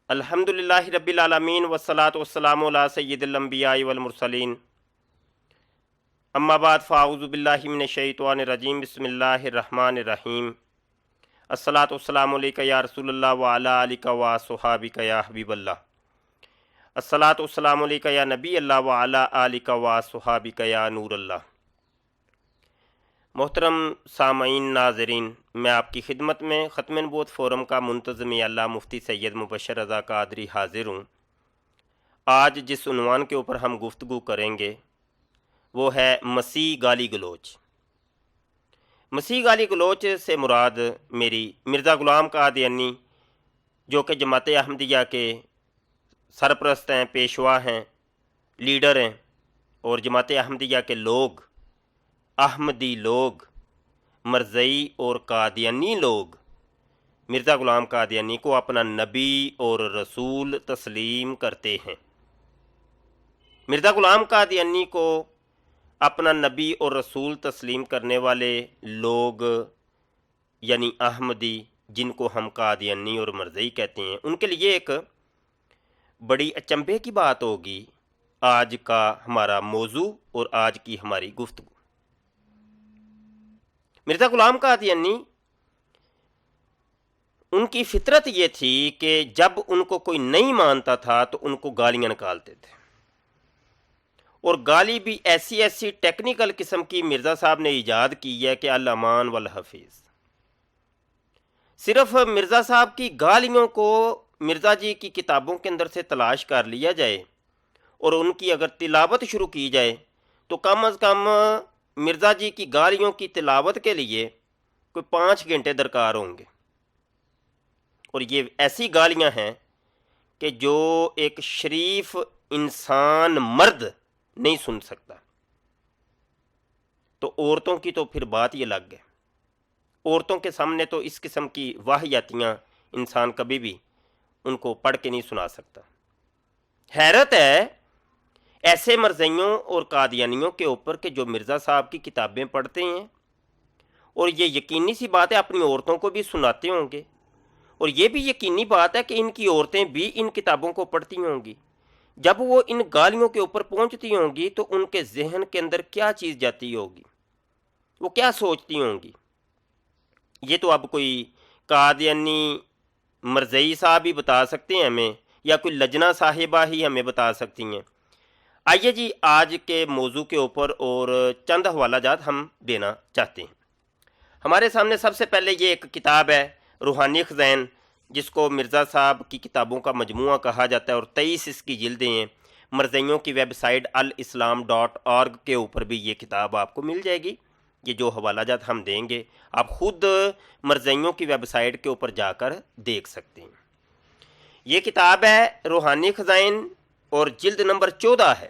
الحمدللہ رب العالمین والصلاۃ والسلام علی سید الانبیاء والمرسلین اما بعد فاعوذ باللہ من الشیطان الرجیم بسم اللہ الرحمن الرحیم الصلاۃ والسلام علیک یا رسول اللہ وعلی آلک وصحابک یا حبیب اللہ الصلاۃ والسلام علیک یا نبی اللہ وعلی آلک وصحابک یا نور اللہ۔ محترم سامعین ناظرین، میں آپ کی خدمت میں ختم نبوت فورم کا منتظم اعلیٰ مفتی سید مبشر رضا قادری حاضر ہوں۔ آج جس عنوان کے اوپر ہم گفتگو کریں گے وہ ہے مسیح گالی گلوچ۔ مسیح گالی گلوچ سے مراد میری مرزا غلام قادیانی جو کہ جماعت احمدیہ کے سرپرست ہیں، پیشوا ہیں، لیڈر ہیں، اور جماعت احمدیہ کے لوگ، احمدی لوگ، مرزئی اور قادیانی لوگ مرزا غلام قادیانی کو اپنا نبی اور رسول تسلیم کرتے ہیں۔ مرزا غلام قادیانی کو اپنا نبی اور رسول تسلیم کرنے والے لوگ یعنی احمدی، جن کو ہم قادیانی اور مرزئی کہتے ہیں، ان کے لیے ایک بڑی اچنبھے کی بات ہوگی آج کا ہمارا موضوع اور آج کی ہماری گفتگو۔ مرزا غلام قادیانی، ان کی فطرت یہ تھی کہ جب ان کو کوئی نہیں مانتا تھا تو ان کو گالیاں نکالتے تھے، اور گالی بھی ایسی ایسی ٹیکنیکل قسم کی مرزا صاحب نے ایجاد کی ہے کہ الامان والحفیظ۔ صرف مرزا صاحب کی گالیوں کو مرزا جی کی کتابوں کے اندر سے تلاش کر لیا جائے اور ان کی اگر تلاوت شروع کی جائے تو کم از کم مرزا جی کی گالیوں کی تلاوت کے لیے کوئی 5 گھنٹے درکار ہوں گے، اور یہ ایسی گالیاں ہیں کہ جو ایک شریف انسان مرد نہیں سن سکتا۔ تو عورتوں کی تو پھر بات یہ الگ ہے، عورتوں کے سامنے تو اس قسم کی واہیاتیاں انسان کبھی بھی ان کو پڑھ کے نہیں سنا سکتا۔ حیرت ہے ایسے مرزائیوں اور قادیانیوں کے اوپر کہ جو مرزا صاحب کی کتابیں پڑھتے ہیں، اور یہ یقینی سی بات ہے اپنی عورتوں کو بھی سناتے ہوں گے، اور یہ بھی یقینی بات ہے کہ ان کی عورتیں بھی ان کتابوں کو پڑھتی ہوں گی۔ جب وہ ان گالیوں کے اوپر پہنچتی ہوں گی تو ان کے ذہن کے اندر کیا چیز جاتی ہوگی، وہ کیا سوچتی ہوں گی، یہ تو اب کوئی قادیانی مرزئی صاحب ہی بتا سکتے ہیں ہمیں، یا کوئی لجنہ صاحبہ ہی ہمیں بتا سکتی ہیں۔ آئیے جی آج کے موضوع کے اوپر اور چند حوالہ جات ہم دینا چاہتے ہیں۔ ہمارے سامنے سب سے پہلے یہ ایک کتاب ہے روحانی خزائن، جس کو مرزا صاحب کی کتابوں کا مجموعہ کہا جاتا ہے، اور 23 اس کی جلدیں ہیں۔ مرزائیوں کی ویب سائٹ الاسلام.org کے اوپر بھی یہ کتاب آپ کو مل جائے گی۔ یہ جو حوالہ جات ہم دیں گے آپ خود مرزائیوں کی ویب سائٹ کے اوپر جا کر دیکھ سکتے ہیں۔ یہ کتاب ہے روحانی خزائن اور جلد نمبر 14 ہے،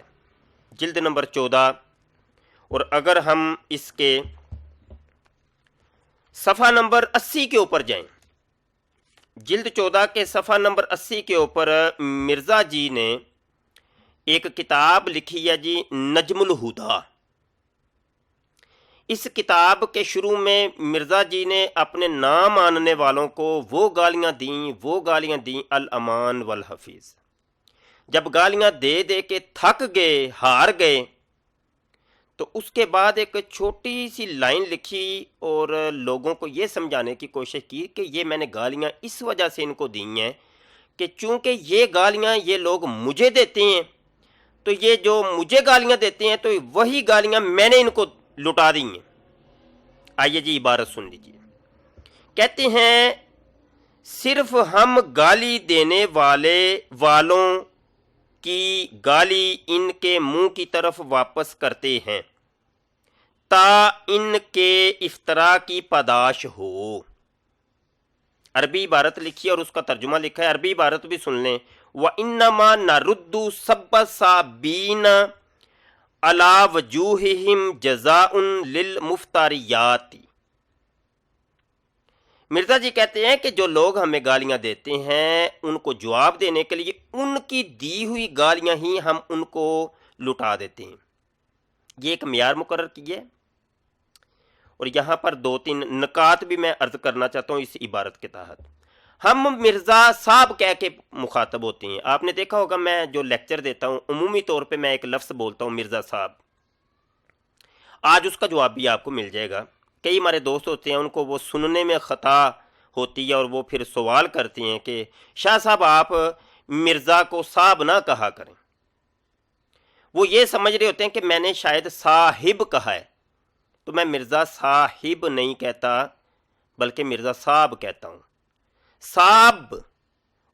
جلد نمبر 14، اور اگر ہم اس کے صفحہ نمبر 80 کے اوپر جائیں، جلد 14 کے صفحہ نمبر 80 کے اوپر مرزا جی نے ایک کتاب لکھی ہے جی، نجم الہدا۔ اس کتاب کے شروع میں مرزا جی نے اپنے نام ماننے والوں کو وہ گالیاں دیں الامان والحفیظ۔ جب گالیاں دے دے کے تھک گئے، ہار گئے، تو اس کے بعد ایک چھوٹی سی لائن لکھی اور لوگوں کو یہ سمجھانے کی کوشش کی کہ یہ میں نے گالیاں اس وجہ سے ان کو دی ہیں کہ چونکہ یہ گالیاں یہ لوگ مجھے دیتے ہیں، تو یہ جو مجھے گالیاں دیتے ہیں تو وہی گالیاں میں نے ان کو لٹا دی ہیں۔ آئیے جی عبارت سن لیجیے۔ کہتے ہیں صرف ہم گالی دینے والوں کی گالی ان کے منہ کی طرف واپس کرتے ہیں تا ان کے افطرا کی پاداش ہو۔ عربی عبارت لکھی اور اس کا ترجمہ لکھا ہے، عربی عبارت بھی سن لیں۔ وَإِنَّمَا نَرُدُّ سَبَّ الصَّابِّينَ عَلَى وُجُوهِهِمْ جَزَاءٌ لِلْمُفْتَرِيَاتِ۔ مرزا جی کہتے ہیں کہ جو لوگ ہمیں گالیاں دیتے ہیں ان کو جواب دینے کے لیے ان کی دی ہوئی گالیاں ہی ہم ان کو لٹا دیتے ہیں۔ یہ ایک معیار مقرر کیے، اور یہاں پر 2-3 نکات بھی میں عرض کرنا چاہتا ہوں اس عبارت کے تحت۔ ہم مرزا صاحب کہہ کے مخاطب ہوتے ہیں. آپ نے دیکھا ہوگا میں جو لیکچر دیتا ہوں عمومی طور پہ میں ایک لفظ بولتا ہوں مرزا صاحب. آج اس کا جواب بھی آپ کو مل جائے گا. کئی ہمارے دوست ہوتے ہیں ان کو وہ سننے میں خطا ہوتی ہے اور وہ پھر سوال کرتے ہیں کہ شاہ صاحب آپ مرزا کو صاحب نہ کہا کریں. وہ یہ سمجھ رہے ہوتے ہیں کہ میں نے شاید صاحب کہا ہے، تو میں مرزا صاحب نہیں کہتا بلکہ مرزا صاحب کہتا ہوں. صاحب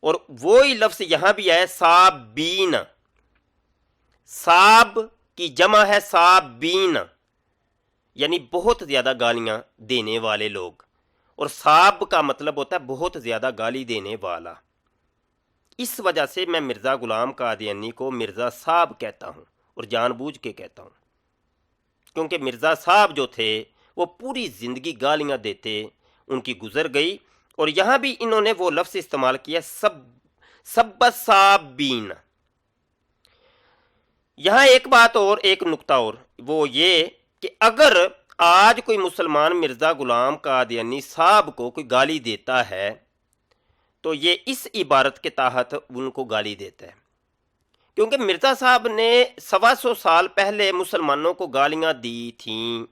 اور وہی لفظ یہاں بھی ہے صابین. صاب کی جمع ہے صابین، یعنی بہت زیادہ گالیاں دینے والے لوگ، اور صاب کا مطلب ہوتا ہے بہت زیادہ گالی دینے والا. اس وجہ سے میں مرزا غلام قادیانی کو مرزا صاحب کہتا ہوں اور جان بوجھ کے کہتا ہوں، کیونکہ مرزا صاحب جو تھے وہ پوری زندگی گالیاں دیتے، ان کی گزر گئی. اور یہاں بھی انہوں نے وہ لفظ استعمال کیا سب صابین. یہاں ایک بات اور، ایک نقطہ اور، وہ یہ کہ اگر آج کوئی مسلمان مرزا غلام قادیانی صاحب کو کوئی گالی دیتا ہے تو یہ اس عبارت کے تحت ان کو گالی دیتا ہے، کیونکہ مرزا صاحب نے 125 سال پہلے مسلمانوں کو گالیاں دی تھیں،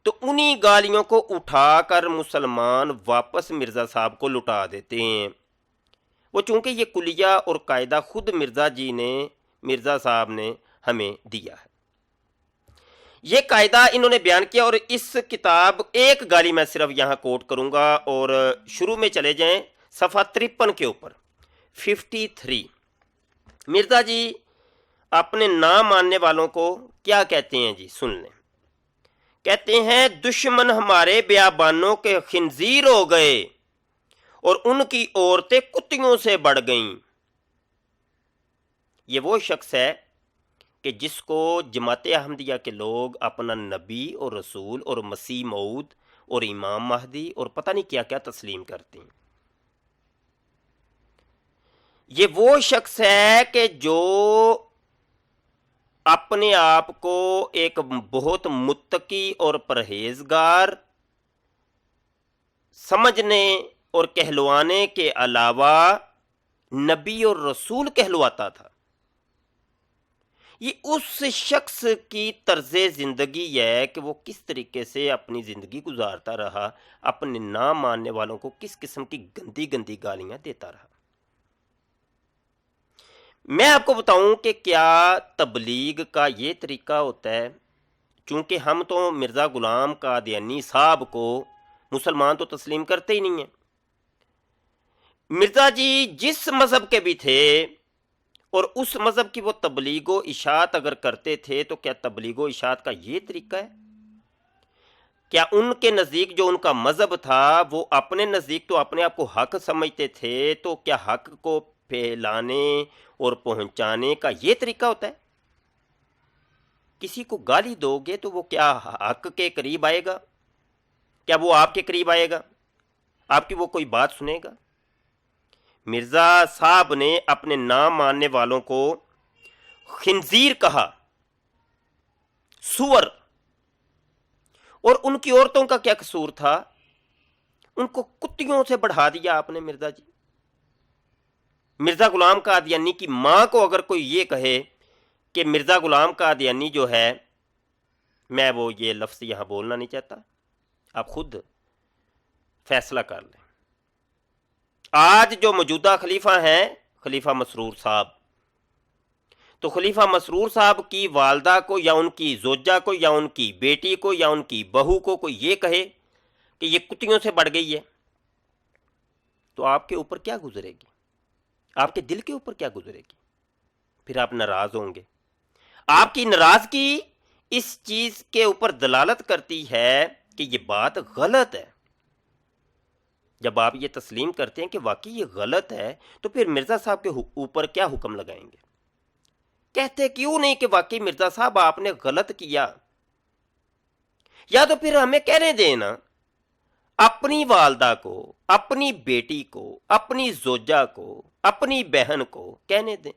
تو انہی گالیوں کو اٹھا کر مسلمان واپس مرزا صاحب کو لٹا دیتے ہیں. وہ چونکہ یہ کلیہ اور قاعدہ خود مرزا صاحب نے ہمیں دیا ہے. یہ قاعدہ انہوں نے بیان کیا، اور اس کتاب ایک گالی میں صرف یہاں کوٹ کروں گا، اور شروع میں چلے جائیں صفحہ 53 کے اوپر 53. مرزا جی اپنے نام ماننے والوں کو کیا کہتے ہیں جی، سن لیں. کہتے ہیں دشمن ہمارے بیابانوں کے خنزیر ہو گئے اور ان کی عورتیں کتیوں سے بڑھ گئیں. یہ وہ شخص ہے کہ جس کو جماعت احمدیہ کے لوگ اپنا نبی اور رسول اور مسیح موعود اور امام مہدی اور پتہ نہیں کیا کیا تسلیم کرتے ہیں. یہ وہ شخص ہے کہ جو اپنے آپ کو ایک بہت متقی اور پرہیزگار سمجھنے اور کہلوانے کے علاوہ نبی اور رسول کہلواتا تھا. یہ اس شخص کی طرز زندگی ہے کہ وہ کس طریقے سے اپنی زندگی گزارتا رہا، اپنے نام ماننے والوں کو کس قسم کی گندی گندی گالیاں دیتا رہا. میں آپ کو بتاؤں کہ کیا تبلیغ کا یہ طریقہ ہوتا ہے. چونکہ ہم تو مرزا غلام قادیانی صاحب کو مسلمان تو تسلیم کرتے ہی نہیں ہیں. مرزا جی جس مذہب کے بھی تھے اور اس مذہب کی وہ تبلیغ و اشاعت اگر کرتے تھے تو کیا تبلیغ و اشاعت کا یہ طریقہ ہے؟ کیا ان کے نزدیک جو ان کا مذہب تھا وہ اپنے نزدیک تو اپنے آپ کو حق سمجھتے تھے، تو کیا حق کو پھیلانے اور پہنچانے کا یہ طریقہ ہوتا ہے؟ کسی کو گالی دو گے تو وہ کیا حق کے قریب آئے گا؟ کیا وہ آپ کے قریب آئے گا؟ آپ کی وہ کوئی بات سنے گا؟ مرزا صاحب نے اپنے نام ماننے والوں کو خنزیر کہا، سور. اور ان کی عورتوں کا کیا قصور تھا؟ ان کو کتیوں سے بڑھا دیا آپ نے مرزا جی. مرزا غلام قادیانی کی ماں کو اگر کوئی یہ کہے کہ مرزا غلام قادیانی جو ہے، میں وہ یہ لفظ یہاں بولنا نہیں چاہتا، آپ خود فیصلہ کر لیں. آج جو موجودہ خلیفہ ہیں خلیفہ مسرور صاحب، تو خلیفہ مسرور صاحب کی والدہ کو یا ان کی زوجہ کو یا ان کی بیٹی کو یا ان کی بہو کو کوئی یہ کہے کہ یہ کتیوں سے بڑھ گئی ہے، تو آپ کے اوپر کیا گزرے گی؟ آپ کے دل کے اوپر کیا گزرے گی؟ پھر آپ ناراض ہوں گے. آپ کی ناراضگی اس چیز کے اوپر دلالت کرتی ہے کہ یہ بات غلط ہے. جب آپ یہ تسلیم کرتے ہیں کہ واقعی یہ غلط ہے تو پھر مرزا صاحب کے اوپر کیا حکم لگائیں گے؟ کہتے کیوں نہیں کہ واقعی مرزا صاحب آپ نے غلط کیا؟ یا تو پھر ہمیں کہنے دینا، اپنی والدہ کو، اپنی بیٹی کو، اپنی زوجہ کو، اپنی بہن کو کہنے دیں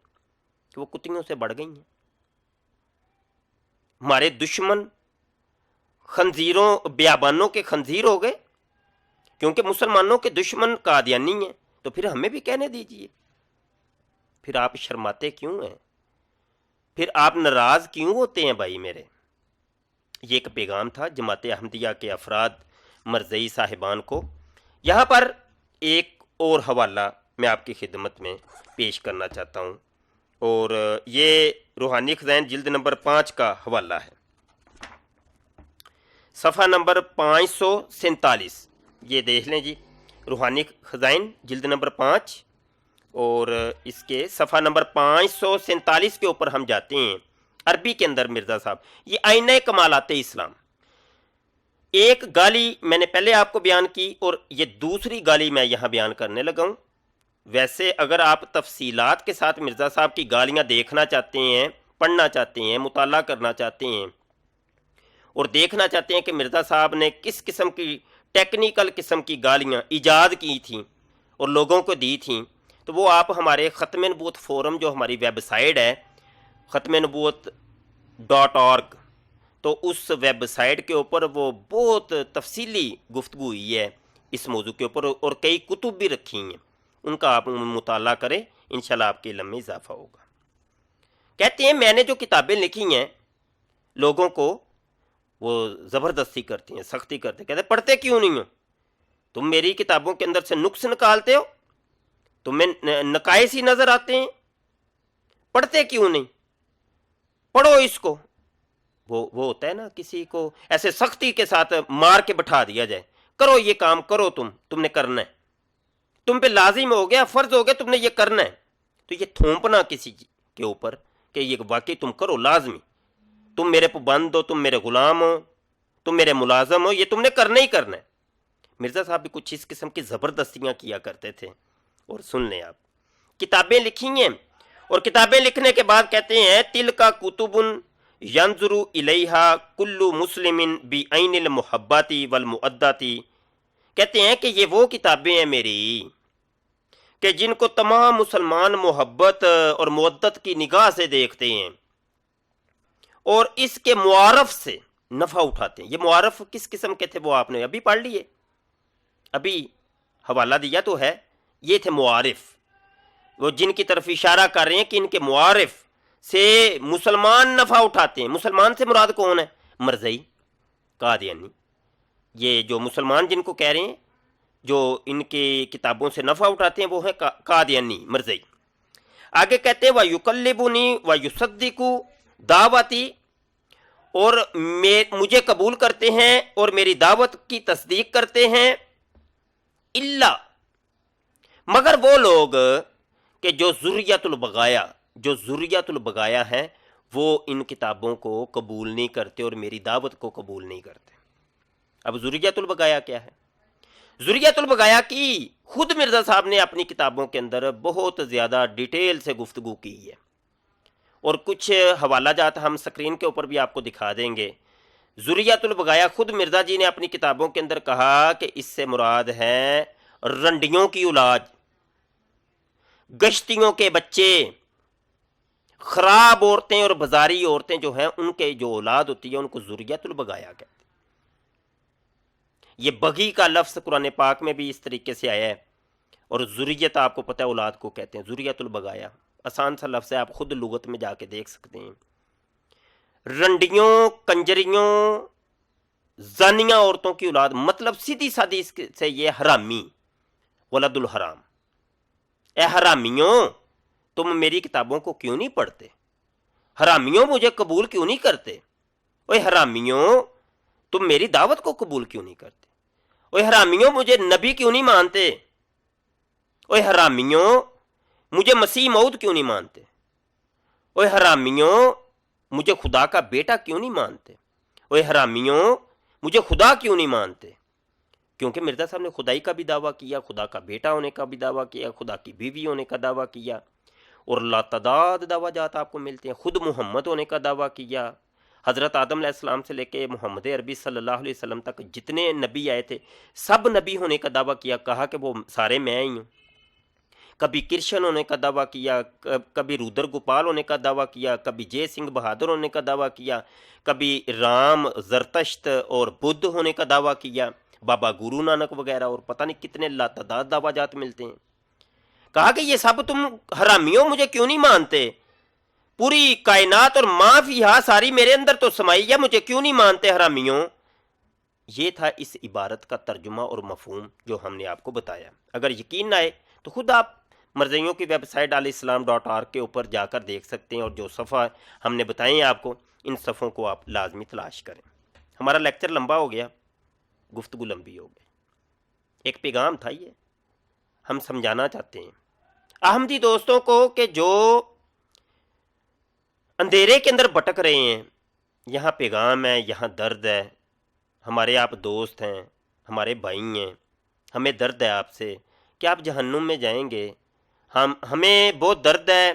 کہ وہ کتیوں سے بڑھ گئی ہیں. ہمارے دشمن خنزیروں بیابانوں کے خنزیر ہو گئے، کیونکہ مسلمانوں کے دشمن قادیانی ہیں. تو پھر ہمیں بھی کہنے دیجئے. پھر آپ شرماتے کیوں ہیں؟ پھر آپ ناراض کیوں ہوتے ہیں بھائی میرے؟ یہ ایک پیغام تھا جماعت احمدیہ کے افراد مرزئی صاحبان کو. یہاں پر ایک اور حوالہ میں آپ کی خدمت میں پیش کرنا چاہتا ہوں، اور یہ روحانی خزائن جلد نمبر 5 کا حوالہ ہے، صفحہ نمبر 547. یہ دیکھ لیں جی، روحانی خزائن جلد نمبر 5 اور اس کے صفحہ نمبر 547 کے اوپر ہم جاتے ہیں. عربی کے اندر مرزا صاحب، یہ آئینہ کمالات اسلام. ایک گالی میں نے پہلے آپ کو بیان کی اور یہ دوسری گالی میں یہاں بیان کرنے لگا ہوں. ویسے اگر آپ تفصیلات کے ساتھ مرزا صاحب کی گالیاں دیکھنا چاہتے ہیں، پڑھنا چاہتے ہیں، مطالعہ کرنا چاہتے ہیں اور دیکھنا چاہتے ہیں کہ مرزا صاحب نے کس قسم کی ٹیکنیکل قسم کی گالیاں ایجاد کی تھیں اور لوگوں کو دی تھیں، تو وہ آپ ہمارے ختم نبوت فورم جو ہماری ویب سائٹ ہے ختم نبوت .org، تو اس ویب سائٹ کے اوپر وہ بہت تفصیلی گفتگو ہوئی ہے اس موضوع کے اوپر، اور کئی کتب بھی رکھی ہیں، ان کا آپ مطالعہ کریں، انشاءاللہ آپ کے علم میں اضافہ ہوگا. کہتے ہیں میں نے جو کتابیں لکھی ہیں لوگوں کو وہ زبردستی کرتی ہیں، سختی کرتے ہیں، کہتے ہیں پڑھتے کیوں نہیں ہو؟ تم میری کتابوں کے اندر سے نقص نکالتے ہو، تمہیں نقائص ہی نظر آتے ہیں، پڑھتے کیوں نہیں؟ پڑھو اس کو. وہ ہوتا ہے نا کسی کو ایسے سختی کے ساتھ مار کے بٹھا دیا جائے، کرو یہ کام کرو، تم نے کرنا ہے، تم پہ لازم ہو گیا، فرض ہو گیا، تم نے یہ کرنا ہے. تو یہ تھوپنا کسی کے اوپر کہ یہ واقعی تم کرو لازمی، تم میرے پابند ہو، تم میرے غلام ہو، تم میرے ملازم ہو، یہ تم نے کرنا ہی کرنا ہے. مرزا صاحب بھی کچھ اس قسم کی زبردستیاں کیا کرتے تھے. اور سن لیں آپ، کتابیں لکھی ہیں اور کتابیں لکھنے کے بعد کہتے ہیں تل کا کتب ینظر الیہا کل مسلم بعین المحباتی والمؤداتی. کہتے ہیں کہ یہ وہ کتابیں ہیں میری کہ جن کو تمام مسلمان محبت اور مودت کی نگاہ سے دیکھتے ہیں اور اس کے معارف سے نفع اٹھاتے ہیں. یہ معارف کس قسم کے تھے وہ آپ نے ابھی پڑھ لیے، ابھی حوالہ دیا تو ہے. یہ تھے معارف، وہ جن کی طرف اشارہ کر رہے ہیں کہ ان کے معارف سے مسلمان نفع اٹھاتے ہیں. مسلمان سے مراد کون ہے؟ مرزئی، قادیانی. یہ جو مسلمان جن کو کہہ رہے ہیں جو ان کی کتابوں سے نفع اٹھاتے ہیں وہ ہیں قادیانی، مرزئی. آگے کہتے ہیں وَيُقَلِّبُنِي وَيُصَدِّقُ دعوتی، اور مجھے قبول کرتے ہیں اور میری دعوت کی تصدیق کرتے ہیں، اللہ مگر وہ لوگ کہ جو ذریت البغایا ہیں وہ ان کتابوں کو قبول نہیں کرتے اور میری دعوت کو قبول نہیں کرتے. اب ذریت البغایا کیا ہے؟ ذریت البغایا کی خود مرزا صاحب نے اپنی کتابوں کے اندر بہت زیادہ ڈیٹیل سے گفتگو کی ہے، اور کچھ حوالہ جات ہم سکرین کے اوپر بھی آپ کو دکھا دیں گے. ذریت البغایا خود مرزا جی نے اپنی کتابوں کے اندر کہا کہ اس سے مراد ہے رنڈیوں کی اولاد، گشتیوں کے بچے، خراب عورتیں اور بازاری عورتیں جو ہیں ان کے جو اولاد ہوتی ہے ان کو ذریت البغایا کہتے ہیں. یہ بغی کا لفظ قرآن پاک میں بھی اس طریقے سے آیا ہے، اور ذریت آپ کو پتہ ہے اولاد کو کہتے ہیں. ذریت البغایا آسان سا لفظ ہے، آپ خود لغت میں جا کے دیکھ سکتے ہیں. رنڈیوں، کنجریوں، زانیہ عورتوں کی اولاد، مطلب سیدھی سادھی اس سے یہ حرامی، ولد الحرام. اے حرامیوں، تم میری کتابوں کو کیوں نہیں پڑھتے؟ حرامیوں، مجھے قبول کیوں نہیں کرتے؟ اوے حرامیوں، تم میری دعوت کو قبول کیوں نہیں کرتے؟ اوے حرامیوں، مجھے نبی کیوں نہیں مانتے؟ اوے حرامیوں، مجھے مسیح موعود کیوں نہیں مانتے؟ اوے حرامیوں، مجھے خدا کا بیٹا کیوں نہیں مانتے؟ اوے حرامیوں، مجھے خدا کیوں نہیں مانتے؟ کیونکہ مرزا صاحب نے خدائی کا بھی دعویٰ کیا، خدا کا بیٹا ہونے کا بھی دعویٰ کیا، خدا کی بیوی ہونے کا دعویٰ کیا، اور لاتعداد دعویٰ جات آپ کو ملتے ہیں. خود محمد ہونے کا دعویٰ کیا. حضرت آدم علیہ السلام سے لے کے محمد عربی صلی اللہ علیہ وسلم تک جتنے نبی آئے تھے سب نبی ہونے کا دعویٰ کیا، کہا کہ وہ سارے میں ہی ہوں. کبھی کرشن ہونے کا دعویٰ کیا، کبھی رودر گوپال ہونے کا دعویٰ کیا، کبھی جے سنگھ بہادر ہونے کا دعویٰ کیا، کبھی رام، زرتشت اور بدھ ہونے کا دعویٰ کیا، بابا گرو نانک وغیرہ، اور پتہ نہیں کتنے لاتعداد دعویٰ جات ملتے ہیں. کہا کہ یہ سب تم حرامیوں مجھے کیوں نہیں مانتے؟ پوری کائنات اور ما فیہا ساری میرے اندر تو سمائی ہے، مجھے کیوں نہیں مانتے حرامیوں؟ یہ تھا اس عبارت کا ترجمہ اور مفہوم جو ہم نے آپ کو بتایا۔ اگر یقین نہ آئے تو خود آپ مرزیوں کی ویب سائٹ alislam.org کے اوپر جا کر دیکھ سکتے ہیں، اور جو صفحہ ہم نے بتائے ہیں آپ کو، ان صفحوں کو آپ لازمی تلاش کریں۔ ہمارا لیکچر لمبا ہو گیا، گفتگو لمبی ہو گئی، ایک پیغام تھا یہ ہم سمجھانا چاہتے ہیں احمدی دوستوں کو کہ جو اندھیرے کے اندر بھٹک رہے ہیں۔ یہاں پیغام ہے، یہاں درد ہے، ہمارے آپ دوست ہیں، ہمارے بھائی ہیں، ہمیں درد ہے آپ سے کہ آپ جہنم میں جائیں گے۔ ہمیں بہت درد ہے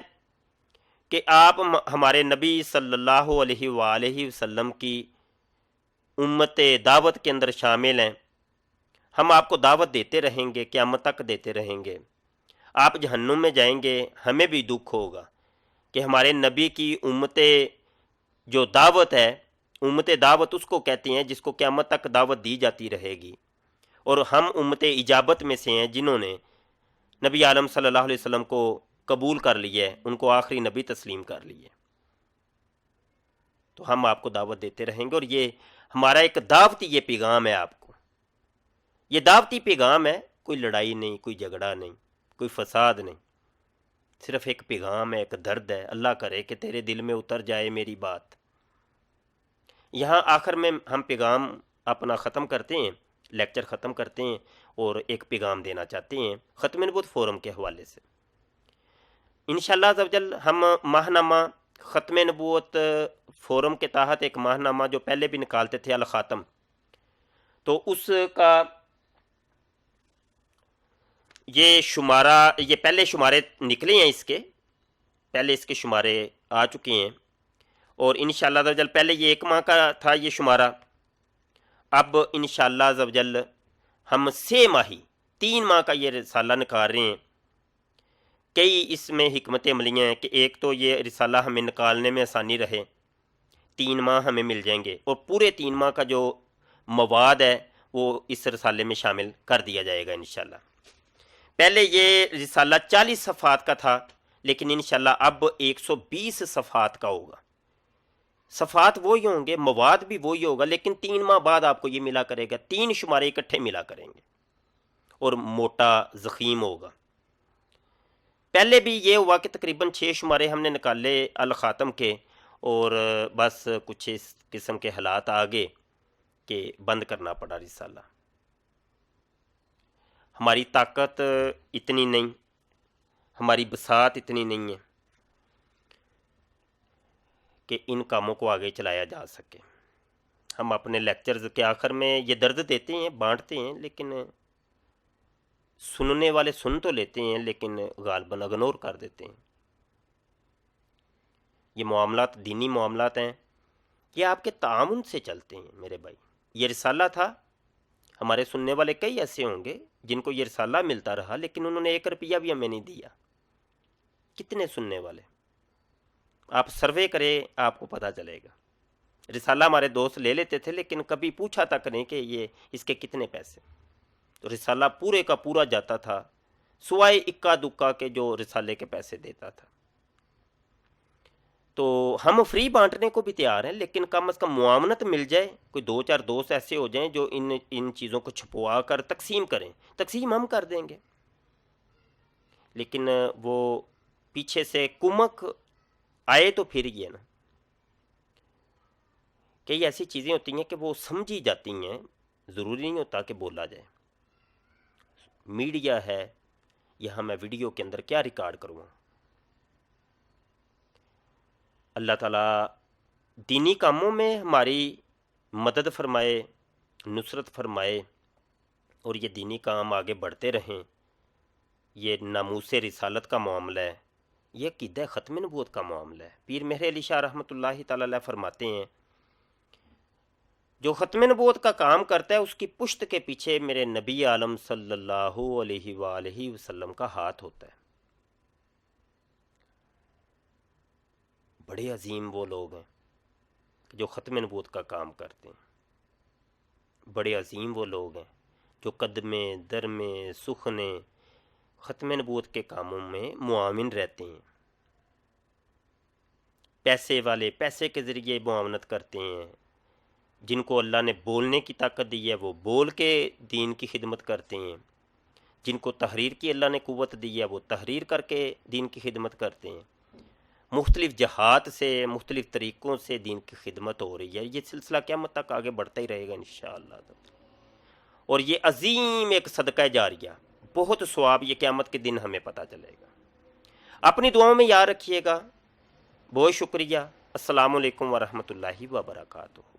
کہ آپ ہمارے نبی صلی اللہ علیہ وآلہ وسلم کی امت دعوت کے اندر شامل ہیں۔ ہم آپ کو دعوت دیتے رہیں گے، قیامت تک دیتے رہیں گے۔ آپ جہنم میں جائیں گے، ہمیں بھی دکھ ہوگا کہ ہمارے نبی کی امت جو دعوت ہے، امت دعوت اس کو کہتے ہیں جس کو قیامت تک دعوت دی جاتی رہے گی، اور ہم امت اجابت میں سے ہیں جنہوں نے نبی عالم صلی اللہ علیہ وسلم کو قبول کر لیے، ان کو آخری نبی تسلیم کر لیے۔ تو ہم آپ کو دعوت دیتے رہیں گے، اور یہ ہمارا ایک دعوتی یہ پیغام ہے آپ کو، یہ دعوتی پیغام ہے، کوئی لڑائی نہیں، کوئی جھگڑا نہیں، کوئی فساد نہیں، صرف ایک پیغام ہے، ایک درد ہے۔ اللہ کرے کہ تیرے دل میں اتر جائے میری بات۔ یہاں آخر میں ہم پیغام اپنا ختم کرتے ہیں، لیکچر ختم کرتے ہیں، اور ایک پیغام دینا چاہتے ہیں ختم نبوت فورم کے حوالے سے۔ انشاءاللہ عز و جل ہم ماہنامہ ختم نبوت فورم کے تحت ایک ماہنامہ جو پہلے بھی نکالتے تھے الخاتم، تو اس کا یہ شمارہ، یہ پہلے شمارے نکلے ہیں، اس کے پہلے اس کے شمارے آ چکے ہیں، اور انشاءاللہ عز و جل پہلے یہ 1 ماہ کا تھا یہ شمارہ، اب انشاءاللہ عز و جل ہم 6 ماہی 3 ماہ کا یہ رسالہ نکال رہے ہیں۔ کئی اس میں حکمت عملیاں ہیں کہ ایک تو یہ رسالہ ہمیں نکالنے میں آسانی رہے، 3 ماہ ہمیں مل جائیں گے، اور پورے 3 ماہ کا جو مواد ہے وہ اس رسالے میں شامل کر دیا جائے گا انشاءاللہ۔ پہلے یہ رسالہ 40 صفحات کا تھا، لیکن انشاءاللہ اب 120 صفحات کا ہوگا۔ صفحات وہی ہوں گے، مواد بھی وہی ہوگا، لیکن 3 ماہ بعد آپ کو یہ ملا کرے گا، 3 شمارے اکٹھے ملا کریں گے، اور موٹا ضخیم ہوگا۔ پہلے بھی یہ ہوا کہ تقریباً 6 شمارے ہم نے نکالے الخاتم کے، اور بس کچھ اس قسم کے حالات آگے کہ بند کرنا پڑا رسالہ۔ ہماری طاقت اتنی نہیں، ہماری بساط اتنی نہیں ہے کہ ان کاموں کو آگے چلایا جا سکے۔ ہم اپنے لیکچرز کے آخر میں یہ درد دیتے ہیں، بانٹتے ہیں، لیکن سننے والے سن تو لیتے ہیں، لیکن غالباً اگنور کر دیتے ہیں۔ یہ معاملات دینی معاملات ہیں، یہ آپ کے تعاون سے چلتے ہیں میرے بھائی۔ یہ رسالہ تھا، ہمارے سننے والے کئی ایسے ہوں گے جن کو یہ رسالہ ملتا رہا، لیکن انہوں نے 1 روپیہ بھی ہمیں نہیں دیا۔ کتنے سننے والے؟ آپ سروے کریں، آپ کو پتہ چلے گا۔ رسالہ ہمارے دوست لے لیتے تھے، لیکن کبھی پوچھا تک نہیں کہ یہ اس کے کتنے پیسے۔ تو رسالہ پورے کا پورا جاتا تھا، سوائے اکا دکا کے جو رسالے کے پیسے دیتا تھا۔ تو ہم فری بانٹنے کو بھی تیار ہیں، لیکن کم از کم معاونت مل جائے، کوئی 2-4 دوست ایسے ہو جائیں جو ان چیزوں کو چھپوا کر تقسیم کریں، تقسیم ہم کر دیں گے، لیکن وہ پیچھے سے کمک آئے تو پھر یہ نا، کئی ایسی چیزیں ہوتی ہیں کہ وہ سمجھی جاتی ہیں، ضروری نہیں ہوتا کہ بولا جائے۔ میڈیا ہے، یہاں میں ویڈیو کے اندر کیا ریکارڈ کروں؟ اللہ تعالیٰ دینی کاموں میں ہماری مدد فرمائے، نصرت فرمائے، اور یہ دینی کام آگے بڑھتے رہیں۔ یہ ناموس رسالت کا معاملہ ہے، یہ عقیدہ ختم نبوت کا معاملہ ہے۔ پیر مہر علی شاہ رحمۃ اللہ تعالی علیہ فرماتے ہیں، جو ختم نبوت کا کام کرتا ہے اس کی پشت کے پیچھے میرے نبی عالم صلی اللہ علیہ وآلہ وسلم کا ہاتھ ہوتا ہے۔ بڑے عظیم وہ لوگ ہیں جو ختم نبوت کا کام کرتے ہیں، بڑے عظیم وہ لوگ ہیں جو قدمے درمے سخنے ختم نبوت کے کاموں میں معاون رہتے ہیں، پیسے والے پیسے کے ذریعے معاونت کرتے ہیں، جن کو اللہ نے بولنے کی طاقت دی ہے وہ بول کے دین کی خدمت کرتے ہیں، جن کو تحریر کی اللہ نے قوت دی ہے وہ تحریر کر کے دین کی خدمت کرتے ہیں۔ مختلف جہات سے مختلف طریقوں سے دین کی خدمت ہو رہی ہے، یہ سلسلہ قیامت تک آگے بڑھتا ہی رہے گا انشاءاللہ۔ اور یہ عظیم ایک صدقہ جاریہ، بہت ثواب یہ قیامت کے دن ہمیں پتہ چلے گا۔ اپنی دعاؤں میں یاد رکھیے گا۔ بہت شکریہ۔ السلام علیکم ورحمۃ اللہ وبرکاتہ۔